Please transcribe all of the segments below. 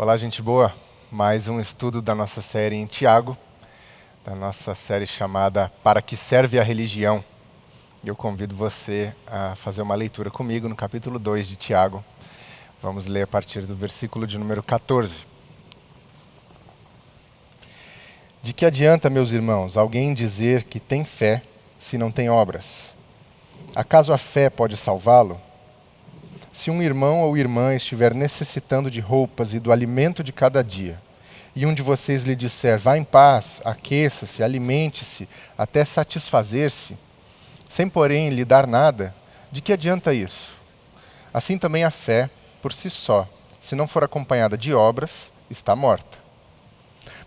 Olá, gente boa. Mais um estudo da nossa série em Tiago, da nossa série chamada Para que serve a religião? Eu convido você a fazer uma leitura comigo no capítulo 2 de Tiago. Vamos ler a partir do versículo de número 14. De que adianta, meus irmãos, alguém dizer que tem fé se não tem obras? Acaso a fé pode salvá-lo? Se um irmão ou irmã estiver necessitando de roupas e do alimento de cada dia, e um de vocês lhe disser, vá em paz, aqueça-se, alimente-se, até satisfazer-se, sem porém lhe dar nada, de que adianta isso? Assim também a fé, por si só, se não for acompanhada de obras, está morta.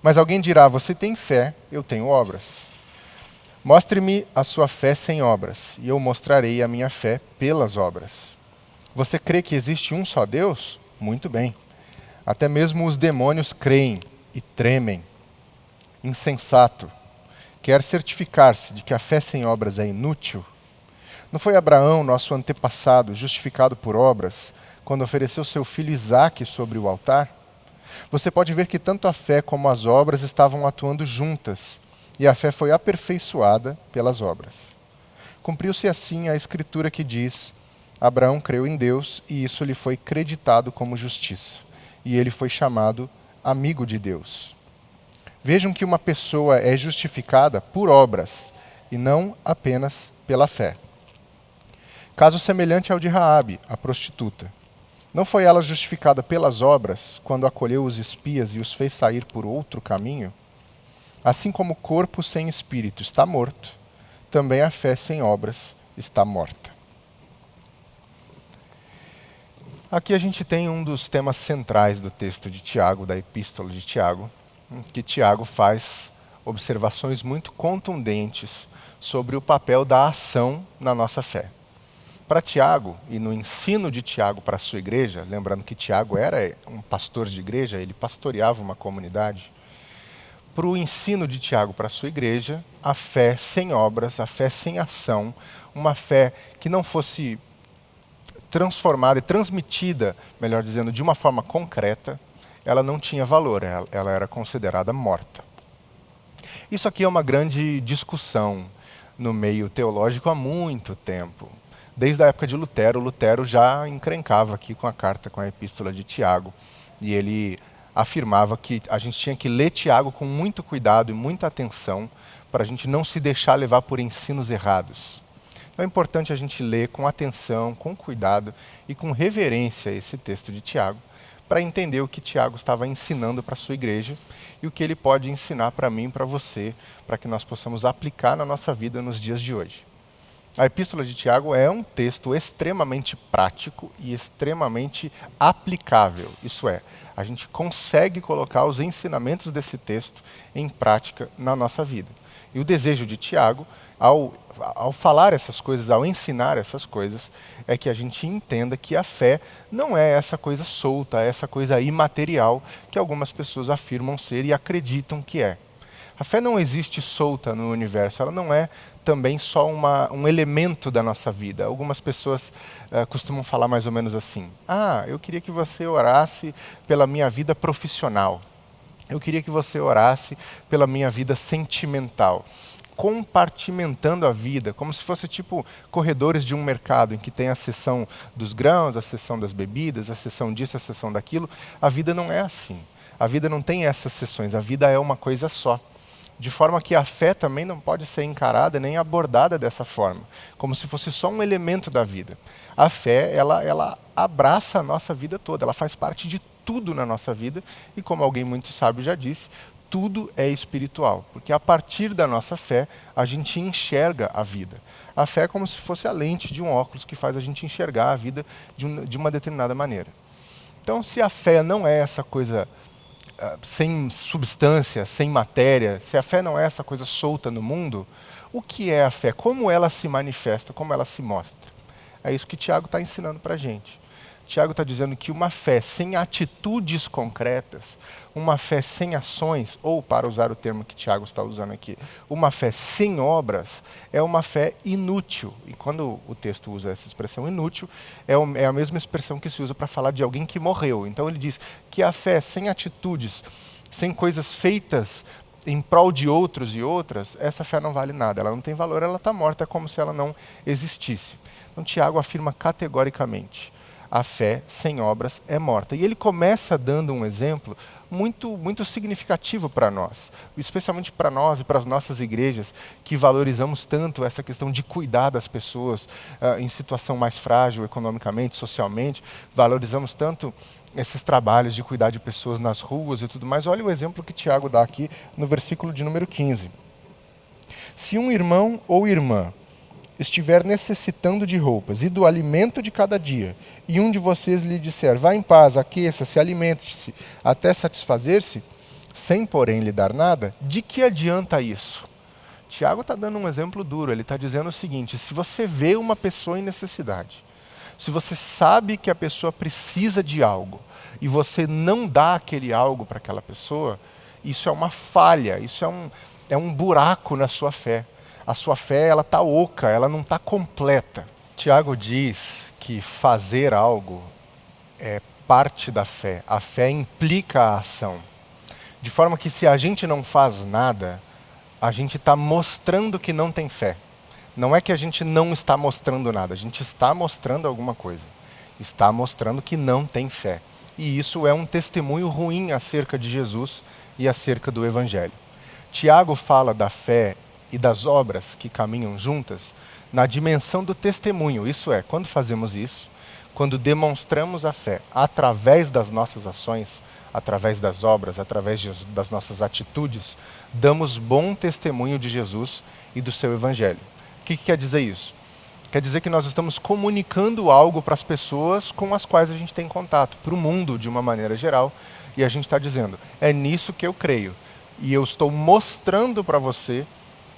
Mas alguém dirá, você tem fé, eu tenho obras. Mostre-me a sua fé sem obras, e eu mostrarei a minha fé pelas obras. Você crê que existe um só Deus? Muito bem. Até mesmo os demônios creem e tremem. Insensato. Quer certificar-se de que a fé sem obras é inútil? Não foi Abraão, nosso antepassado, justificado por obras, quando ofereceu seu filho Isaque sobre o altar? Você pode ver que tanto a fé como as obras estavam atuando juntas, e a fé foi aperfeiçoada pelas obras. Cumpriu-se assim a escritura que diz: Abraão creu em Deus e isso lhe foi creditado como justiça. E ele foi chamado amigo de Deus. Vejam que uma pessoa é justificada por obras e não apenas pela fé. Caso semelhante ao de Raabe, a prostituta. Não foi ela justificada pelas obras quando acolheu os espias e os fez sair por outro caminho? Assim como o corpo sem espírito está morto, também a fé sem obras está morta. Aqui a gente tem um dos temas centrais do texto de Tiago, da epístola de Tiago, que Tiago faz observações muito contundentes sobre o papel da ação na nossa fé. Para Tiago, e no ensino de Tiago para a sua igreja, lembrando que Tiago era um pastor de igreja, ele pastoreava uma comunidade, para o ensino de Tiago para a sua igreja, a fé sem obras, a fé sem ação, uma fé que não fosse transformada e transmitida, melhor dizendo, de uma forma concreta, ela não tinha valor, ela era considerada morta. Isso aqui é uma grande discussão no meio teológico há muito tempo. Desde a época de Lutero, Lutero já encrencava aqui com a carta, com a epístola de Tiago, e ele afirmava que a gente tinha que ler Tiago com muito cuidado e muita atenção para a gente não se deixar levar por ensinos errados. Então é importante a gente ler com atenção, com cuidado e com reverência esse texto de Tiago, para entender o que Tiago estava ensinando para a sua igreja e o que ele pode ensinar para mim e para você, para que nós possamos aplicar na nossa vida nos dias de hoje. A epístola de Tiago é um texto extremamente prático e extremamente aplicável. Isso é, a gente consegue colocar os ensinamentos desse texto em prática na nossa vida. E o desejo de Tiago, ao falar essas coisas, ao ensinar essas coisas, é que a gente entenda que a fé não é essa coisa solta, é essa coisa imaterial que algumas pessoas afirmam ser e acreditam que é. A fé não existe solta no universo, ela não é também só um elemento da nossa vida. Algumas pessoas costumam falar mais ou menos assim: eu queria que você orasse pela minha vida profissional. Eu queria que você orasse pela minha vida sentimental. Compartimentando a vida, como se fosse tipo corredores de um mercado, em que tem a seção dos grãos, a seção das bebidas, a seção disso, a seção daquilo. A vida não é assim. A vida não tem essas seções, a vida é uma coisa só. De forma que a fé também não pode ser encarada nem abordada dessa forma, como se fosse só um elemento da vida. A fé, ela abraça a nossa vida toda, ela faz parte de tudo na nossa vida, e como alguém muito sábio já disse, tudo é espiritual, porque a partir da nossa fé, a gente enxerga a vida. A fé é como se fosse a lente de um óculos que faz a gente enxergar a vida de uma determinada maneira. Então, se a fé não é essa coisa sem substância, sem matéria, se a fé não é essa coisa solta no mundo, o que é a fé? Como ela se manifesta? Como ela se mostra? É isso que Tiago está ensinando para a gente. Tiago está dizendo que uma fé sem atitudes concretas, uma fé sem ações, ou para usar o termo que Tiago está usando aqui, uma fé sem obras, é uma fé inútil. E quando o texto usa essa expressão inútil, é a mesma expressão que se usa para falar de alguém que morreu. Então ele diz que a fé sem atitudes, sem coisas feitas em prol de outros e outras, essa fé não vale nada, ela não tem valor, ela está morta, é como se ela não existisse. Então Tiago afirma categoricamente, a fé sem obras é morta. E ele começa dando um exemplo muito significativo para nós, especialmente para nós e para as nossas igrejas, que valorizamos tanto essa questão de cuidar das pessoas em situação mais frágil economicamente, socialmente, valorizamos tanto esses trabalhos de cuidar de pessoas nas ruas e tudo mais. Olha o exemplo que Tiago dá aqui no versículo de número 15. Se um irmão ou irmã estiver necessitando de roupas e do alimento de cada dia, e um de vocês lhe disser, vá em paz, aqueça-se, alimente-se, até satisfazer-se, sem porém lhe dar nada, de que adianta isso? Tiago está dando um exemplo duro, ele está dizendo o seguinte, se você vê uma pessoa em necessidade, se você sabe que a pessoa precisa de algo, e você não dá aquele algo para aquela pessoa, isso é uma falha, isso é um buraco na sua fé. A sua fé ela está oca, ela não está completa. Tiago diz que fazer algo é parte da fé. A fé implica a ação. De forma que se a gente não faz nada, a gente está mostrando que não tem fé. Não é que a gente não está mostrando nada, a gente está mostrando alguma coisa. Está mostrando que não tem fé. E isso é um testemunho ruim acerca de Jesus e acerca do Evangelho. Tiago fala da fé e das obras que caminham juntas na dimensão do testemunho. Isso é, quando fazemos isso, quando demonstramos a fé através das nossas ações, através das obras, através das nossas atitudes, damos bom testemunho de Jesus e do seu Evangelho. O que quer dizer isso? Quer dizer que nós estamos comunicando algo para as pessoas com as quais a gente tem contato, para o mundo de uma maneira geral, e a gente está dizendo, é nisso que eu creio, e eu estou mostrando para você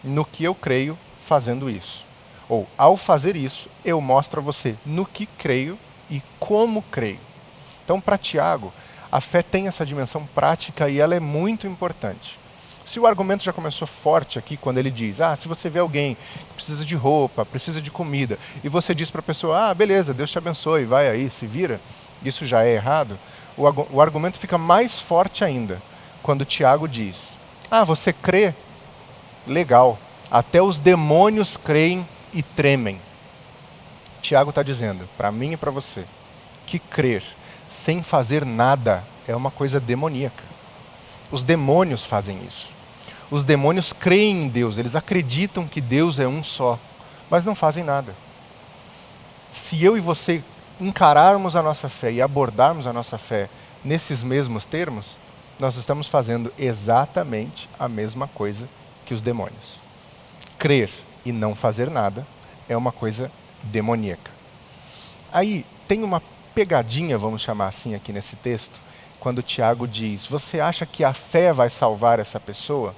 no que eu creio fazendo isso. Ou, ao fazer isso, eu mostro a você no que creio e como creio. Então, para Tiago, a fé tem essa dimensão prática e ela é muito importante. Se o argumento já começou forte aqui, quando ele diz, se você vê alguém que precisa de roupa, precisa de comida, e você diz para a pessoa, beleza, Deus te abençoe, vai aí, se vira, isso já é errado, o argumento fica mais forte ainda, quando Tiago diz, você crê? Legal, até os demônios creem e tremem. Tiago está dizendo, para mim e para você, que crer sem fazer nada é uma coisa demoníaca. Os demônios fazem isso. Os demônios creem em Deus, eles acreditam que Deus é um só, mas não fazem nada. Se eu e você encararmos a nossa fé e abordarmos a nossa fé nesses mesmos termos, nós estamos fazendo exatamente a mesma coisa que os demônios. Crer e não fazer nada é uma coisa demoníaca. Aí tem uma pegadinha, vamos chamar assim aqui nesse texto, quando Tiago diz, você acha que a fé vai salvar essa pessoa?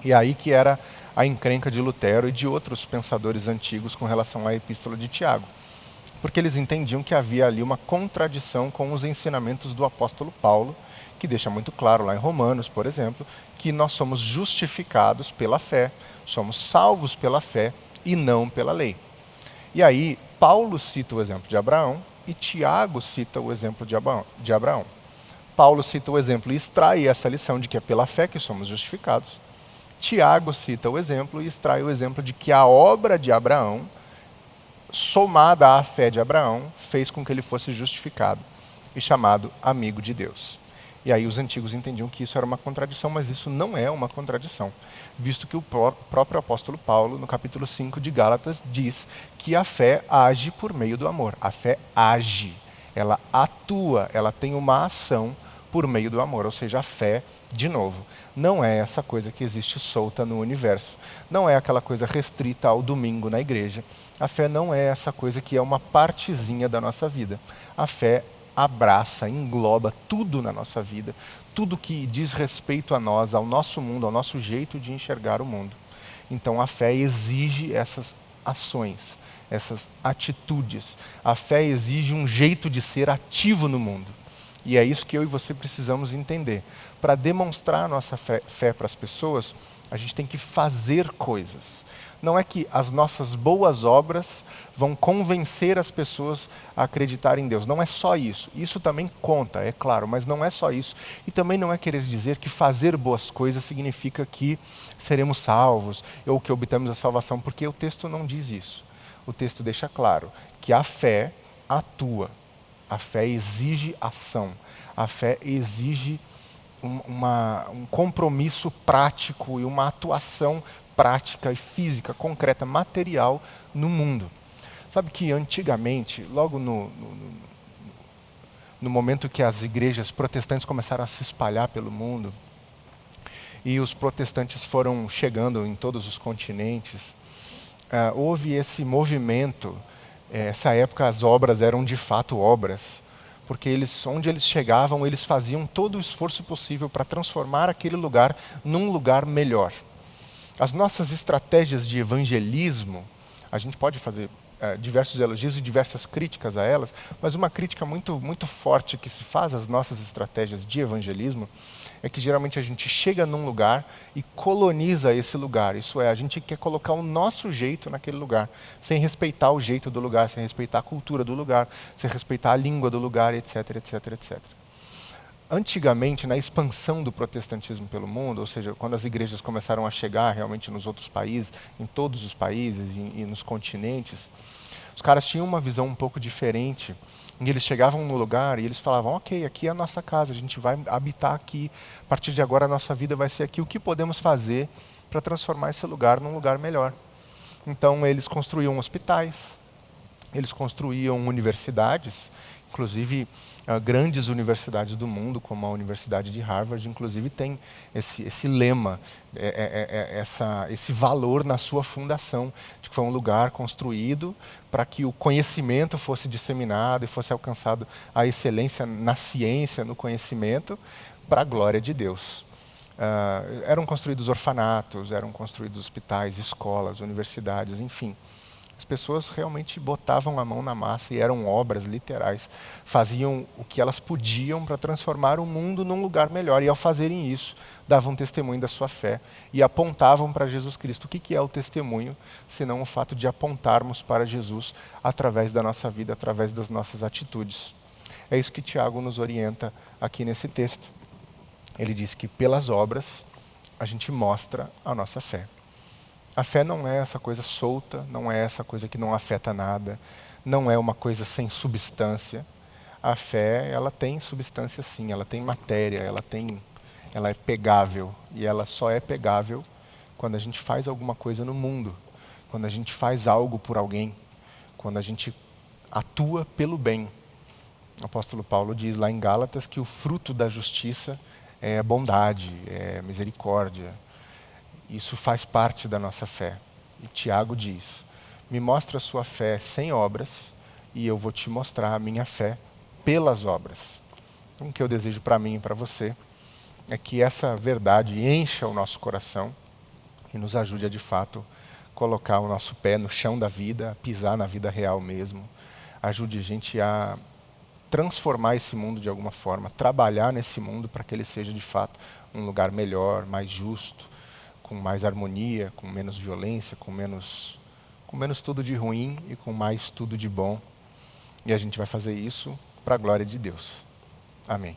E aí que era a encrenca de Lutero e de outros pensadores antigos com relação à epístola de Tiago. Porque eles entendiam que havia ali uma contradição com os ensinamentos do apóstolo Paulo, que deixa muito claro lá em Romanos, por exemplo, que nós somos justificados pela fé, somos salvos pela fé e não pela lei. E aí, Paulo cita o exemplo de Abraão e Tiago cita o exemplo de Abraão. Paulo cita o exemplo e extrai essa lição de que é pela fé que somos justificados. Tiago cita o exemplo e extrai o exemplo de que a obra de Abraão, somada à fé de Abraão, fez com que ele fosse justificado e chamado amigo de Deus. E aí os antigos entendiam que isso era uma contradição, mas isso não é uma contradição, visto que o próprio apóstolo Paulo, no capítulo 5 de Gálatas, diz que a fé age por meio do amor. A fé age, ela atua, ela tem uma ação por meio do amor, ou seja, a fé, de novo, não é essa coisa que existe solta no universo, não é aquela coisa restrita ao domingo na igreja, a fé não é essa coisa que é uma partezinha da nossa vida. A fé abraça, engloba tudo na nossa vida, tudo que diz respeito a nós, ao nosso mundo, ao nosso jeito de enxergar o mundo. Então a fé exige essas ações, essas atitudes. A fé exige um jeito de ser ativo no mundo. E é isso que eu e você precisamos entender. Para demonstrar a nossa fé para as pessoas, a gente tem que fazer coisas. Não é que as nossas boas obras vão convencer as pessoas a acreditar em Deus. Não é só isso. Isso também conta, é claro, mas não é só isso. E também não é querer dizer que fazer boas coisas significa que seremos salvos ou que obtemos a salvação, porque o texto não diz isso. O texto deixa claro que a fé atua. A fé exige ação. A fé exige um compromisso prático e uma atuação prática e física, concreta, material no mundo. Sabe que antigamente, logo no momento que as igrejas protestantes começaram a se espalhar pelo mundo, e os protestantes foram chegando em todos os continentes, houve esse movimento. Essa época as obras eram de fato obras, porque onde eles chegavam, eles faziam todo o esforço possível para transformar aquele lugar num lugar melhor. As nossas estratégias de evangelismo, a gente pode fazer diversos elogios e diversas críticas a elas, mas uma crítica muito, muito forte que se faz às nossas estratégias de evangelismo é que geralmente a gente chega num lugar e coloniza esse lugar. Isso é, a gente quer colocar o nosso jeito naquele lugar, sem respeitar o jeito do lugar, sem respeitar a cultura do lugar, sem respeitar a língua do lugar, etc, etc, etc. Antigamente, na expansão do protestantismo pelo mundo, ou seja, quando as igrejas começaram a chegar realmente nos outros países, em todos os países e nos continentes, os caras tinham uma visão um pouco diferente. E eles chegavam no lugar e eles falavam, ok, aqui é a nossa casa, a gente vai habitar aqui, a partir de agora a nossa vida vai ser aqui. O que podemos fazer para transformar esse lugar num lugar melhor? Então eles construíam hospitais, eles construíam universidades, inclusive grandes universidades do mundo, como a Universidade de Harvard, inclusive tem esse lema, esse valor na sua fundação, de que foi um lugar construído para que o conhecimento fosse disseminado e fosse alcançado a excelência na ciência, no conhecimento, para a glória de Deus. Eram construídos orfanatos, eram construídos hospitais, escolas, universidades, enfim. As pessoas realmente botavam a mão na massa e eram obras literais. Faziam o que elas podiam para transformar o mundo num lugar melhor. E ao fazerem isso, davam testemunho da sua fé e apontavam para Jesus Cristo. O que é o testemunho, senão o fato de apontarmos para Jesus através da nossa vida, através das nossas atitudes? É isso que Tiago nos orienta aqui nesse texto. Ele diz que pelas obras a gente mostra a nossa fé. A fé não é essa coisa solta, não é essa coisa que não afeta nada, não é uma coisa sem substância. A fé, ela tem substância sim, ela tem matéria, ela é pegável. E ela só é pegável quando a gente faz alguma coisa no mundo, quando a gente faz algo por alguém, quando a gente atua pelo bem. O apóstolo Paulo diz lá em Gálatas que o fruto da justiça é bondade, é misericórdia. Isso faz parte da nossa fé. E Tiago diz, me mostra a sua fé sem obras e eu vou te mostrar a minha fé pelas obras. Então, o que eu desejo para mim e para você é que essa verdade encha o nosso coração e nos ajude a, de fato, colocar o nosso pé no chão da vida, pisar na vida real mesmo. Ajude a gente a transformar esse mundo de alguma forma, trabalhar nesse mundo para que ele seja, de fato, um lugar melhor, mais justo, com mais harmonia, com menos violência, com menos tudo de ruim e com mais tudo de bom. E a gente vai fazer isso para a glória de Deus. Amém.